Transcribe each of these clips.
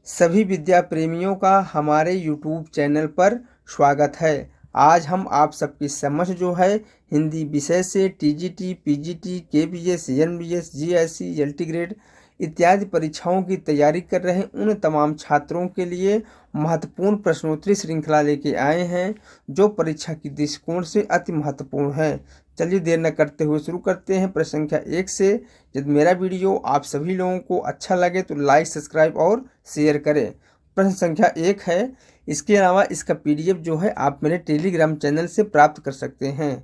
सभी विद्या प्रेमियों का हमारे YouTube चैनल पर स्वागत है। आज हम आप सबकी समझ जो है हिंदी विषय से TGT, PGT, KBS, NBS, GSC, LT grade इत्यादि परीक्षाओं की तैयारी कर रहे उन तमाम छात्रों के लिए महत्वपूर्ण प्रश्नोत्तरी श्रृंखला लेके आए हैं, जो परीक्षा की दृष्टिकोण से अति महत्वपूर्ण है। चलिए देर न करते हुए शुरू करते हैं प्रश्न संख्या 1 से। यदि मेरा वीडियो आप सभी लोगों को अच्छा लगे तो लाइक, सब्सक्राइब और शेयर करें। प्रश्न संख्या 1 है। इसके अलावा इसका पीडीएफ जो है आप मेरे टेलीग्राम चैनल से प्राप्त कर सकते हैं।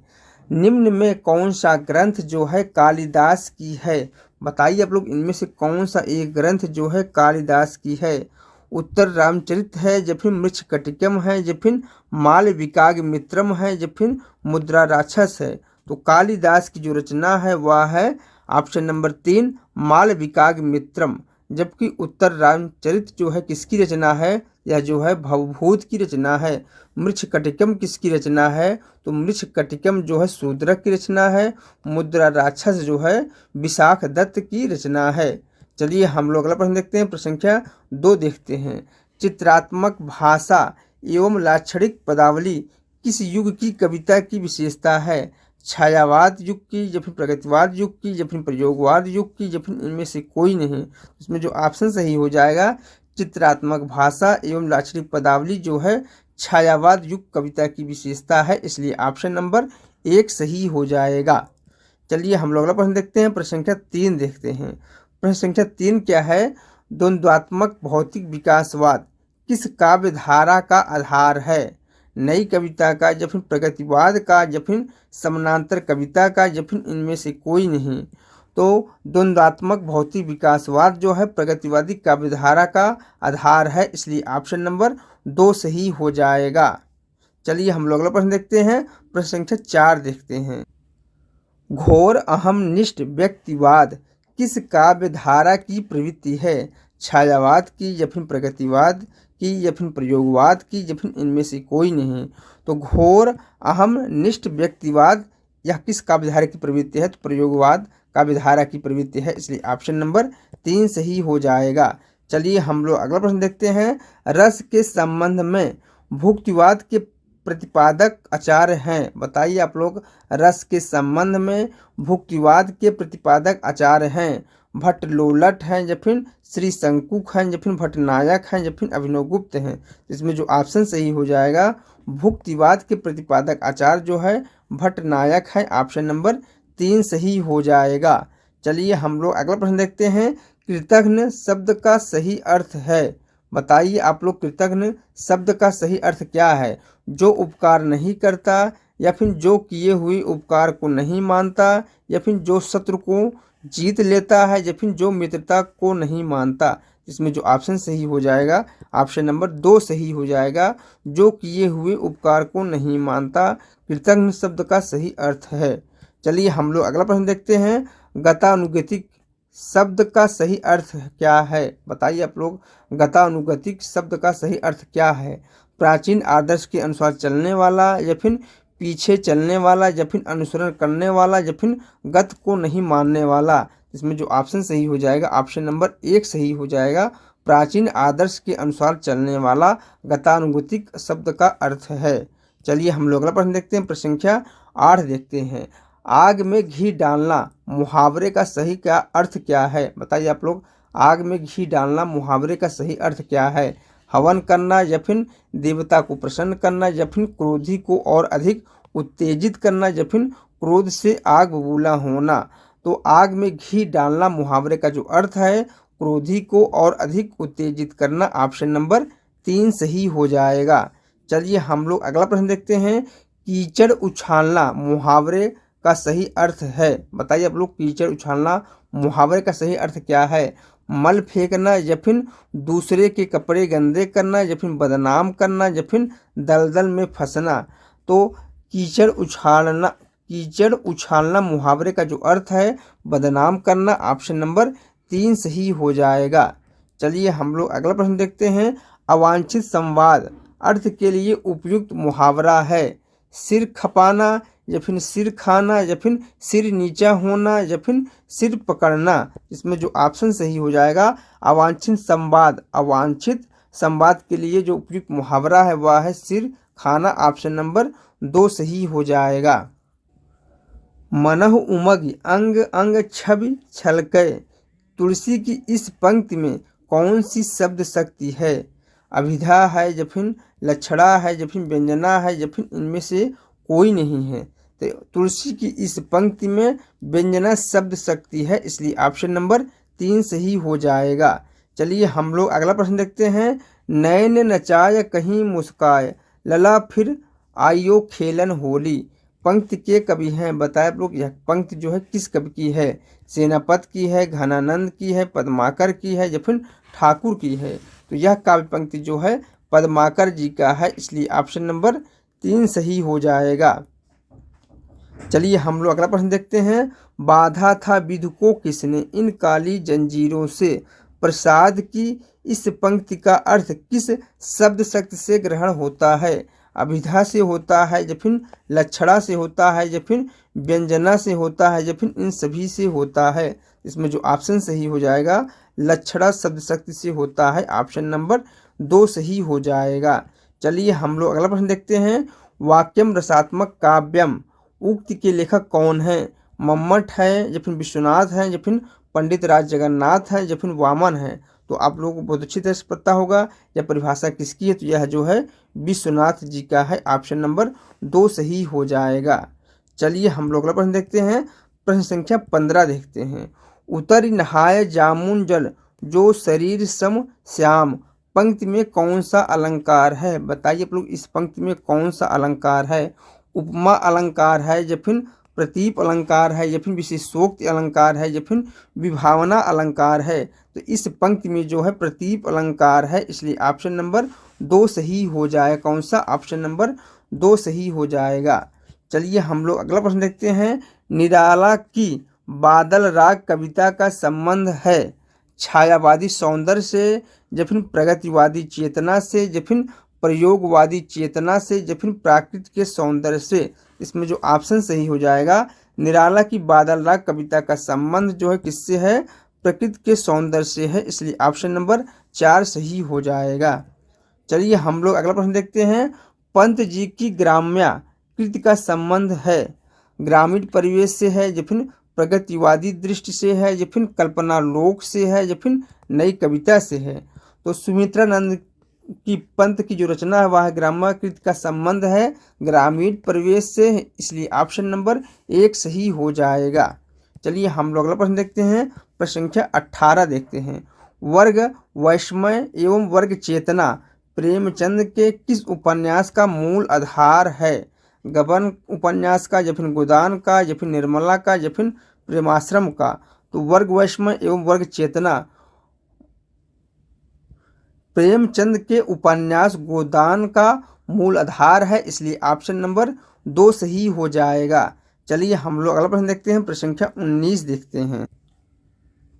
निम्न में कौन सा ग्रंथ जो है कालिदास की है? बताइए आप लोग, इनमें से कौन सा एक ग्रंथ जो है कालिदास की है? उत्तर रामचरित है, या फिर मृच्छकटिकम है, या फिर मालविकाग्निमित्रम है, या फिर मुद्रा राक्षस है? तो कालिदास की जो रचना है वह है ऑप्शन नंबर 3 मालविकाग्निमित्रम। जबकि उत्तर रामचरित जो है किसकी रचना है? यह जो है भवभूत की रचना है। मृच्छकटिकम किसकी रचना है? तो मृच्छकटिकम जो है शूद्रक की रचना है। मुद्रा राक्षस जो है विशाख दत्त की रचना है। चलिए हम लोग अगला प्रश्न देखते हैं। प्रश्न संख्या 2 देखते हैं। चित्रात्मक भाषा एवं लाक्षणिक पदावली किस युग की कविता की विशेषता है? छायावाद युग की, या फिर प्रगतिवाद युग की, या फिर प्रयोगवाद युग की, या फिर इनमें से कोई नहीं? इसमें जो ऑप्शन सही हो जाएगा, चित्रात्मक भाषा एवं लाक्षणिक पदावली जो है छायावाद युग कविता की विशेषता है, इसलिए ऑप्शन नंबर 1 सही हो जाएगा। चलिए हम लोग अगला प्रश्न देखते हैं। प्रश्न संख्या 3 देखते हैं। प्रश्न संख्या 3 क्या है? द्वंद्वात्मक भौतिक विकासवाद किस काव्य धारा का आधार है? नई कविता का, या फिर प्रगतिवाद का, या फिर समानांतर कविता का, या फिर इनमें से कोई नहीं? तो द्वंद्वात्मक भौतिक विकासवाद जो है प्रगतिवादी काव्यधारा का आधार है, इसलिए ऑप्शन नंबर 2 सही हो जाएगा। चलिए हम लोग अगला प्रश्न देखते हैं। प्रश्न संख्या 4 देखते हैं। घोर अहमनिष्ठ व्यक्तिवाद किस काव्यधारा की प्रवृत्ति है? छायावाद की, या फिर प्रगतिवाद की, या फिर प्रयोगवाद की, या फिर इनमें से कोई नहीं? तो घोर अहमनिष्ठ व्यक्तिवाद यह किस काव्यधारा की प्रवृत्ति है? तो प्रयोगवाद काव्यधारा की प्रवृत्ति है, इसलिए ऑप्शन नंबर 3 सही हो जाएगा। चलिए हम लोग अगला प्रश्न देखते हैं। रस के संबंध में भुक्तिवाद के प्रतिपादक आचार्य हैं? बताइए आप लोग, रस के संबंध में भुक्तिवाद के प्रतिपादक आचार्य हैं? भट्टलोलट हैं, या फिर श्री शंकुक हैं, या फिर भट्टनायक हैं, या फिर अभिनवगुप्त हैं? इसमें जो ऑप्शन सही हो जाएगा, भुक्तिवाद के प्रतिपादक आचार्य जो है भट्टनायक है, ऑप्शन नंबर 3 सही हो जाएगा। चलिए हम लोग अगला प्रश्न देखते हैं। कृतघ्न शब्द का सही अर्थ है? बताइए आप लोग, कृतघ्न शब्द का सही अर्थ क्या है? जो उपकार नहीं करता, या फिर जो किए हुए उपकार को नहीं मानता, या फिर जो शत्रु को जीत लेता है, या फिर जो मित्रता को नहीं मानता? इसमें जो ऑप्शन सही हो जाएगा, ऑप्शन नंबर 2 सही हो जाएगा। जो किए हुए उपकार को नहीं मानता कृतघ्न शब्द का सही अर्थ है। चलिए हम लोग अगला प्रश्न देखते हैं। गतानुगतिक शब्द का सही अर्थ क्या है? बताइए आप लोग, गतानुगतिक शब्द का सही अर्थ क्या है? प्राचीन आदर्श के अनुसार चलने वाला, या फिर पीछे चलने वाला, या फिर अनुसरण करने वाला, या फिर गत को नहीं मानने वाला? इसमें जो ऑप्शन सही हो जाएगा, ऑप्शन नंबर 1 सही हो जाएगा। प्राचीन आदर्श के अनुसार चलने वाला गतानुगतिक शब्द का अर्थ है। चलिए हम लोग अगला प्रश्न देखते हैं। प्रश्न संख्या 8 देखते हैं। आग में घी डालना मुहावरे का सही क्या अर्थ क्या है? बताइए आप लोग, आग में घी डालना मुहावरे का सही अर्थ क्या है? हवन करना, या फिर देवता को प्रसन्न करना, या फिर क्रोधी को और अधिक उत्तेजित करना, या फिर क्रोध से आग बबूला होना? तो आग में घी डालना मुहावरे का जो अर्थ है क्रोधी को और अधिक उत्तेजित करना, ऑप्शन नंबर 3 सही हो जाएगा। चलिए हम लोग अगला प्रश्न देखते हैं। कीचड़ उछालना मुहावरे का सही अर्थ है? बताइए आप लोग, कीचड़ उछालना मुहावरे का सही अर्थ क्या है? मल फेंकना, या फिर दूसरे के कपड़े गंदे करना, या फिर बदनाम करना, या फिर दलदल में फंसना? तो कीचड़ उछालना मुहावरे का जो अर्थ है बदनाम करना, ऑप्शन नंबर 3 सही हो जाएगा। चलिए हम लोग अगला प्रश्न देखते हैं। अवांछित संवाद अर्थ के लिए उपयुक्त मुहावरा है? सिर खपाना, या फिर सिर खाना या फिर सिर नीचा होना या फिर सिर पकड़ना। इसमें जो ऑप्शन सही हो जाएगा अवांछित संवाद। अवांछित संवाद के लिए जो उपयुक्त मुहावरा है वह है सिर खाना। ऑप्शन नंबर 2 सही हो जाएगा। मनह उमग अंग अंग छवि छलकै। तुलसी की इस पंक्ति में कौन सी शब्द शक्ति है? अभिधा है या फिर लक्षणा है या फिर व्यंजना है या फिर इनमें से कोई नहीं है। तो तुलसी की इस पंक्ति में व्यंजना शब्द शक्ति है, इसलिए ऑप्शन नंबर 3 सही हो जाएगा। चलिए हम लोग अगला प्रश्न देखते हैं। नैन नचाय कहीं मुस्काय लला फिर आइयो खेलन होली। पंक्ति के कवि हैं बताए आप लोग। यह पंक्ति जो है किस कवि की है? सेनापति की है, घनानंद की है, पद्माकर की है या फिर ठाकुर की है? तो यह काव्य पंक्ति जो है पद्माकर जी का है, इसलिए ऑप्शन नंबर 3 सही हो जाएगा। चलिए हम लोग अगला प्रश्न देखते हैं। बाधा था विधु को किसने इन काली जंजीरों से। प्रसाद की इस पंक्ति का अर्थ किस शब्द शक्ति से ग्रहण होता है? अभिधा से होता है या फिर लक्षणा से होता है या फिर व्यंजना से होता है या फिर इन सभी से होता है? इसमें जो ऑप्शन सही हो जाएगा लक्षणा शब्द शक्ति से होता है। ऑप्शन नंबर 2 सही हो जाएगा। चलिए हम लोग अगला प्रश्न देखते हैं। वाक्यम रसात्मक काव्यम उक्ति के लेखक कौन है? मम्मट है या फिर विश्वनाथ है या फिर पंडित राज जगन्नाथ है या फिर वामन है? तो आप लोगों को बहुत अच्छी तरह से पता होगा यह परिभाषा किसकी है। तो यह जो है विश्वनाथ जी का है। ऑप्शन नंबर 2 सही हो जाएगा। चलिए हम लोग अगला प्रश्न देखते हैं। प्रश्न संख्या 15 देखते हैं। उतर नहाय जामुन जल जो शरीर सम श्याम। पंक्ति में कौन सा अलंकार है? बताइए आप लोग इस पंक्ति में कौन सा अलंकार है? उपमा अलंकार है या फिर प्रतीप अलंकार है या फिर विशेषोक्त अलंकार है या फिर विभावना अलंकार है? तो इस पंक्ति में जो है प्रतीप अलंकार है, इसलिए ऑप्शन नंबर 2 सही हो जाएगा। कौन सा? ऑप्शन नंबर 2 सही हो जाएगा। चलिए हम लोग अगला प्रश्न देखते हैं। निराला की बादल राग कविता का संबंध है छायावादी सौंदर्य से या फिर प्रगतिवादी चेतना से या फिर प्रयोगवादी चेतना से या फिर प्राकृतिक के सौंदर्य से? इसमें जो ऑप्शन सही हो जाएगा निराला की बादल राग कविता का संबंध जो है किससे है? प्रकृति के सौंदर्य से है, इसलिए ऑप्शन नंबर 4 सही हो जाएगा। चलिए हम लोग अगला प्रश्न देखते हैं। पंत जी की ग्राम्या कृति का संबंध है ग्रामीण परिवेश से है या फिर प्रगतिवादी दृष्टि से है या फिर कल्पना लोक से है या फिर नई कविता से है? तो सुमित्रानंद की पंत की जो रचना है वह ग्राम्य कृति का संबंध है ग्रामीण परिवेश से, इसलिए ऑप्शन नंबर 1 सही हो जाएगा। चलिए हम लोग अगला प्रश्न देखते हैं। प्रश्न संख्या 18 देखते हैं। वर्ग वैषम्य एवं वर्ग चेतना प्रेमचंद के किस उपन्यास का मूल आधार है? गबन उपन्यास का या फिर गोदान का या फिर निर्मला का या फिर प्रेमाश्रम का? तो वर्ग वैषम्य एवं वर्ग चेतना प्रेमचंद के उपन्यास गोदान का मूल आधार है, इसलिए ऑप्शन नंबर 2 सही हो जाएगा। चलिए हम लोग अगला प्रश्न देखते हैं। प्रश्न संख्या 19 देखते हैं।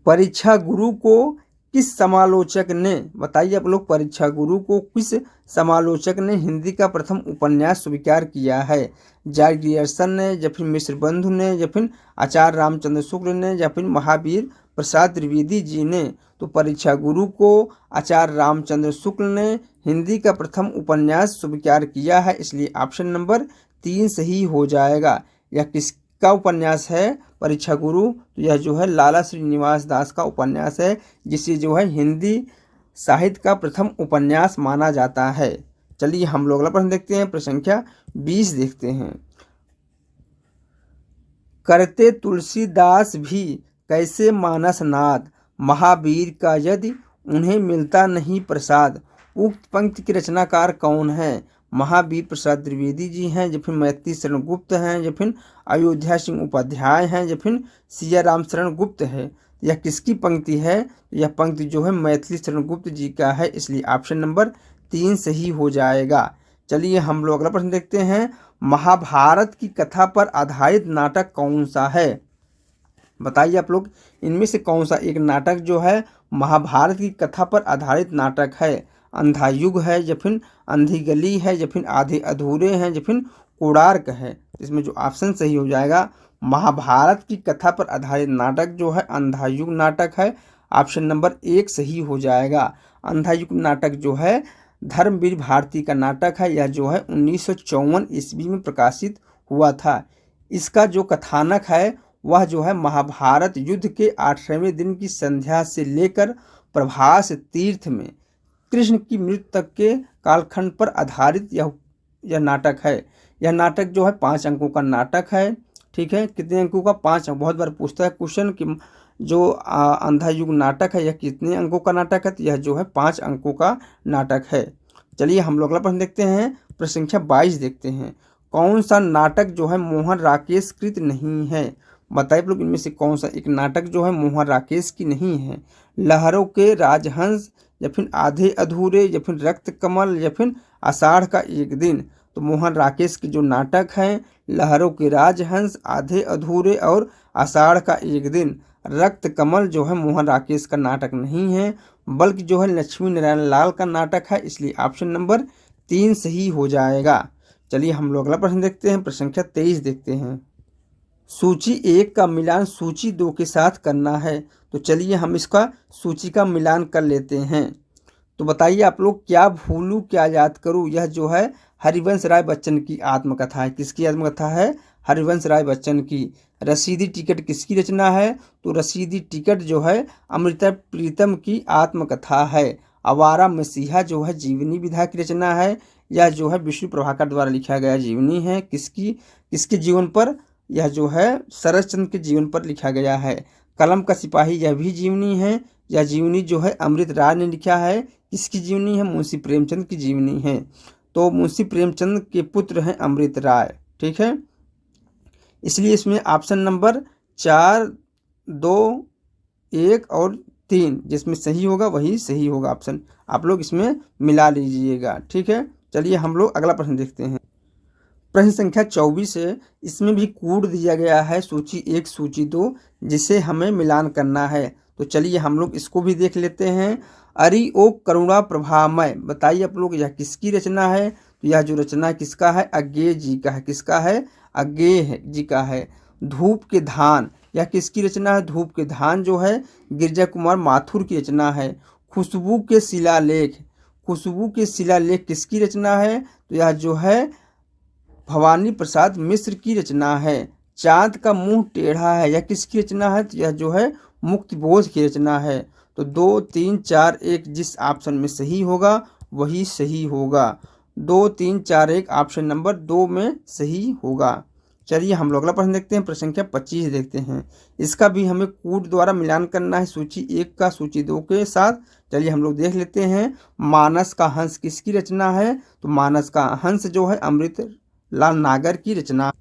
परीक्षा गुरु को किस समालोचक ने, बताइए आप लोग, परीक्षा गुरु को किस समालोचक ने हिंदी का प्रथम उपन्यास स्वीकार किया है? जॉर्ज ग्रियर्सन ने या फिर मिश्र बंधु ने या फिर आचार्य रामचंद्र शुक्ल ने या फिर महावीर प्रसाद द्विवेदी जी ने? तो परीक्षा गुरु को आचार्य रामचंद्र शुक्ल ने हिंदी का प्रथम उपन्यास स्वीकार किया है, इसलिए ऑप्शन नंबर 3 सही हो जाएगा। यह किसका उपन्यास है? परीक्षा गुरु। तो यह जो है लाला श्रीनिवास दास का उपन्यास है, जिसे जो है हिंदी साहित्य का प्रथम उपन्यास माना जाता है। चलिए हम लोग अगला प्रश्न देखते हैं। प्रश्न संख्या 20 देखते हैं। करते तुलसीदास भी कैसे मानस नाद महावीर का यदि उन्हें मिलता नहीं प्रसाद। उक्त पंक्ति के रचनाकार कौन है? महावीर प्रसाद द्विवेदी जी हैं या फिर मैथिली शरण गुप्त हैं या फिर अयोध्या सिंह उपाध्याय हैं या फिर सिया राम शरण गुप्त है? यह किसकी पंक्ति है? यह पंक्ति जो है मैथिली शरण गुप्त जी का है, इसलिए ऑप्शन नंबर 3 सही हो जाएगा। चलिए हम लोग अगला प्रश्न देखते हैं। महाभारत की कथा पर आधारित नाटक कौन सा है? बताइए आप लोग इनमें से कौन सा एक नाटक जो है महाभारत की कथा पर आधारित नाटक है? अंधा युग है या फिर अंधी गली है या फिर आधे अधूरे हैं या फिर कोणार्क है। इसमें जो ऑप्शन सही हो जाएगा, महाभारत की कथा पर आधारित नाटक जो है अंधा युग नाटक है। ऑप्शन नंबर 1 सही हो जाएगा। अंधा युग नाटक जो है धर्मवीर भारती का नाटक है। यह जो है 1954 ईस्वी में प्रकाशित हुआ था। इसका जो कथानक है वह जो है महाभारत युद्ध के 8वें दिन की संध्या से लेकर प्रभास तीर्थ में कृष्ण की मृत्यु तक के कालखंड पर आधारित यह नाटक है। यह नाटक जो है 5 अंकों का नाटक है। ठीक है, कितने अंकों का? 5 अंक। बहुत बार पूछता है क्वेश्चन कि जो अंधा युग नाटक है यह कितने अंकों का नाटक है, तो यह जो है 5 अंकों का नाटक है। चलिए हम लोग अगला प्रश्न देखते हैं। प्रश्न संख्या 22 देखते हैं। कौन सा नाटक जो है मोहन राकेश कृत नहीं है? बताइए आप लोग इनमें से कौन सा एक नाटक जो है मोहन राकेश की नहीं है? लहरों के राजहंस या फिर आधे अधूरे या फिर रक्त कमल या फिर आषाढ़ का एक दिन। तो मोहन राकेश के जो नाटक हैं लहरों के राजहंस, आधे अधूरे और आषाढ़ का एक दिन। रक्त कमल जो है मोहन राकेश का नाटक नहीं है, बल्कि जो है लक्ष्मी नारायण लाल का नाटक है। इसलिए ऑप्शन नंबर 3 सही हो जाएगा। चलिए हम लोग अगला प्रश्न देखते हैं। प्रश्न संख्या 23 देखते हैं। सूची 1 का मिलान सूची 2 के साथ करना है। तो चलिए हम इसका सूची का मिलान कर लेते हैं। तो बताइए आप लोग, क्या भूलूं क्या याद करूं, यह जो है हरिवंश राय बच्चन की आत्मकथा है। किसकी आत्मकथा है? हरिवंश राय बच्चन की। रसीदी टिकट किसकी रचना है? तो रसीदी टिकट जो है अमृता प्रीतम की आत्मकथा है। आवारा मसीहा जो है जीवनी विधा की रचना है। यह जो है विष्णु प्रभाकर द्वारा लिखा गया जीवनी है। किसके जीवन पर? यह जो है शरद चंद्र के जीवन पर लिखा गया है। कलम का सिपाही यह भी जीवनी है। यह जीवनी जो है अमृत राय ने लिखा है। किसकी जीवनी है? मुंशी प्रेमचंद की जीवनी है। तो मुंशी प्रेमचंद के पुत्र हैं अमृत राय। ठीक है, इसलिए इसमें ऑप्शन नंबर 4, 2, 1 और 3 जिसमें सही होगा वही सही होगा ऑप्शन। आप लोग इसमें मिला लीजिएगा। ठीक है, चलिए हम लोग अगला प्रश्न देखते हैं। प्रश्न संख्या 24 है। इसमें भी कोड दिया गया है सूची 1 सूची 2 जिसे हमें मिलान करना है। तो चलिए हम लोग इसको भी देख लेते हैं। अरि ओ करुणा प्रभामय, बताइए आप लोग यह किसकी रचना है? तो यह जो रचना किसका है? अज्ञेय जी का है। किसका है? अज्ञेय जी का है। धूप के धान, यह किसकी रचना है? धूप के धान जो है गिरजा कुमार माथुर की रचना है। खुशबू के शिलालेख, खुशबू के शिलालेख किसकी रचना है? तो यह जो है भवानी प्रसाद मिश्र की रचना है। चांद का मुंह टेढ़ा है, यह किसकी रचना है? तो यह जो है मुक्तिबोध की रचना है। तो 2, 3, 4, 1 जिस ऑप्शन में सही होगा वही सही होगा। 2, 3, 4, 1 ऑप्शन नंबर 2 में सही होगा। चलिए हम लोग अगला प्रश्न देखते हैं। प्रश्न संख्या 25 देखते हैं। इसका भी हमें कोड द्वारा मिलान करना है सूची 1 का सूची 2 के साथ। चलिए हम लोग देख लेते हैं। मानस का हंस किसकी रचना है? तो मानस का हंस जो है अमृत लाल नागर की रचना।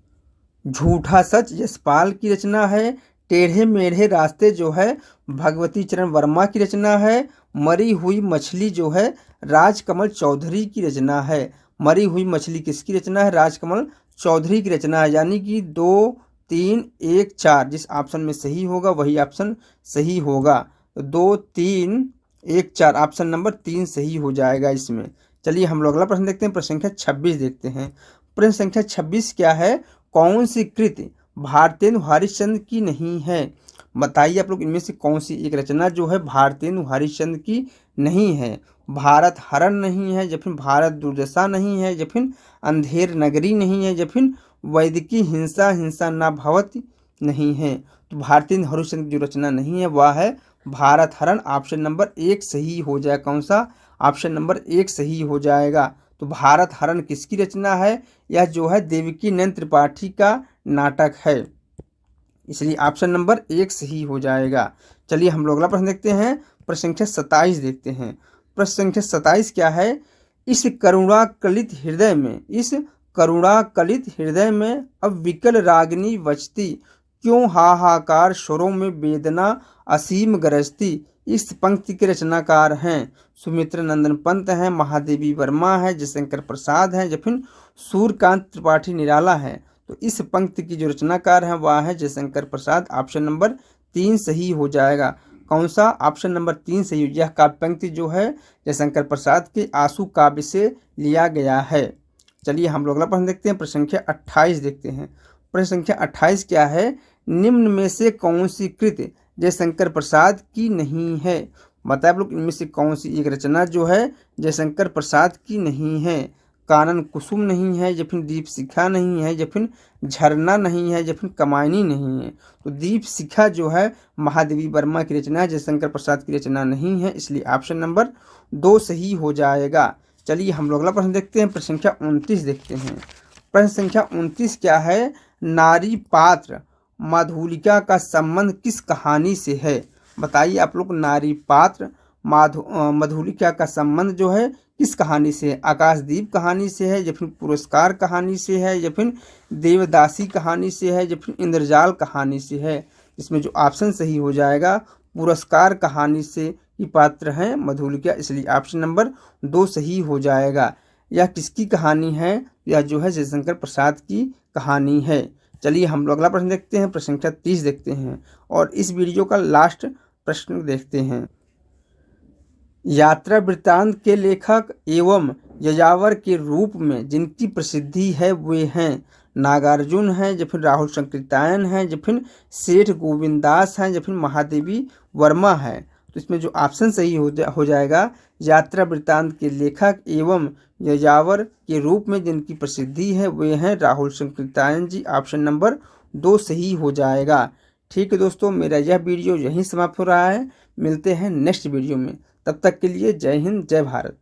झूठा सच यशपाल की रचना है। टेढ़े मेढ़े रास्ते जो है भगवती चरण वर्मा की रचना है। मरी हुई मछली जो है राजकमल चौधरी की रचना है। मरी हुई मछली किसकी रचना है? राजकमल चौधरी की रचना है। यानी कि 2, 3, 1, 4 जिस ऑप्शन में सही होगा वही ऑप्शन सही होगा। तो 2, 3, 1, 4 ऑप्शन नंबर 3 सही हो जाएगा इसमें। चलिए हम लोग अगला प्रश्न देखते हैं। प्रश्न संख्या 26 देखते हैं। प्रश्न संख्या 26 क्या है? कौन सी कृति भारतेंदु हरिश्चंद्र की नहीं है? बताइए आप लोग इनमें से कौन सी एक रचना जो है भारतेंदु हरिश्चंद्र की नहीं है? भारत हरण नहीं है, या फिर भारत दुर्दशा नहीं है, या फिर अंधेर नगरी नहीं है, या फिर वैदिकी हिंसा हिंसा न भवति नहीं है। तो भारतेंदु हरिश्चंद्र की जो रचना नहीं है वह है भारत हरण। ऑप्शन नंबर 1 सही हो जाए। कौन सा? ऑप्शन नंबर 1 सही हो जाएगा। तो भारत हरण किसकी रचना है? यह जो है देवकी नंदन त्रिपाठी का नाटक है। इसलिए ऑप्शन नंबर 1 सही हो जाएगा। चलिए हम लोग अगला प्रश्न देखते हैं। प्रश्न संख्या 27 देखते हैं। प्रश्न संख्या 27 क्या है? इस करुणा कलित हृदय में, इस करुणा कलित हृदय में अब विकल रागिनी बचती, क्यों हाहाकार स्वरों में वेदना असीम गरजती। इस पंक्ति के रचनाकार हैं सुमित्रा नंदन पंत हैं, महादेवी वर्मा है, जयशंकर प्रसाद हैं, या फिर सूर्यकांत त्रिपाठी निराला है। तो इस पंक्ति की जो रचनाकार हैं वह है जयशंकर प्रसाद। ऑप्शन नंबर 3 सही हो जाएगा। कौन सा? ऑप्शन नंबर 3 सही हो। यह काव्य पंक्ति जो है जयशंकर प्रसाद के आंसू काव्य से लिया गया है। चलिए हम लोग अगला प्रश्न देखते हैं। प्रश्न संख्या 28 देखते हैं। प्रश्न संख्या 28 क्या है? निम्न में से कौन सी कृति जयशंकर प्रसाद की नहीं है? बताए आप लोग, इनमें से कौन सी एक रचना जो है जयशंकर प्रसाद की नहीं है? कानन कुसुम नहीं है, या फिर दीप शिखा नहीं है, या फिर झरना नहीं है, या फिर कमायनी नहीं है। तो दीप शिखा जो है महादेवी वर्मा की रचना है, जयशंकर प्रसाद की रचना नहीं है, इसलिए ऑप्शन नंबर 2 सही हो जाएगा। चलिए हम लोग अगला प्रश्न देखते हैं। प्रश्न संख्या 29 देखते हैं। प्रश्न संख्या 29 क्या है? नारी पात्र माधुलिका का संबंध किस कहानी से है? बताइए आप लोग, नारी पात्र मधुलिका का संबंध जो है किस कहानी से है? आकाशदीप कहानी से है, या फिर पुरस्कार कहानी से है, या फिर देवदासी कहानी से है, या फिर इंद्रजाल कहानी से है? इसमें जो ऑप्शन सही हो जाएगा, पुरस्कार कहानी से ही पात्र हैं मधुलिका, इसलिए ऑप्शन नंबर 2 सही हो जाएगा। यह किसकी कहानी है? यह जो है जयशंकर प्रसाद की कहानी है। चलिए हम लोग अगला प्रश्न देखते हैं। प्रश्न संख्या 30 देखते हैं और इस वीडियो का लास्ट प्रश्न देखते हैं। यात्रा वृत्तांत के लेखक एवं यायावर के रूप में जिनकी प्रसिद्धि है वे हैं नागार्जुन हैं, या फिर राहुल संकृतायन हैं, या फिर सेठ गोविंदास हैं, या फिर महादेवी वर्मा है। तो इसमें जो ऑप्शन सही हो जाएगा, यात्रा वृत्तांत के लेखक एवं यायावर के रूप में जिनकी प्रसिद्धि है वे हैं राहुल संकृतायन जी। ऑप्शन नंबर 2 सही हो जाएगा। ठीक है दोस्तों, मेरा यह वीडियो यहीं समाप्त हो रहा है। मिलते हैं नेक्स्ट वीडियो में, तब तक के लिए जय हिंद जय भारत।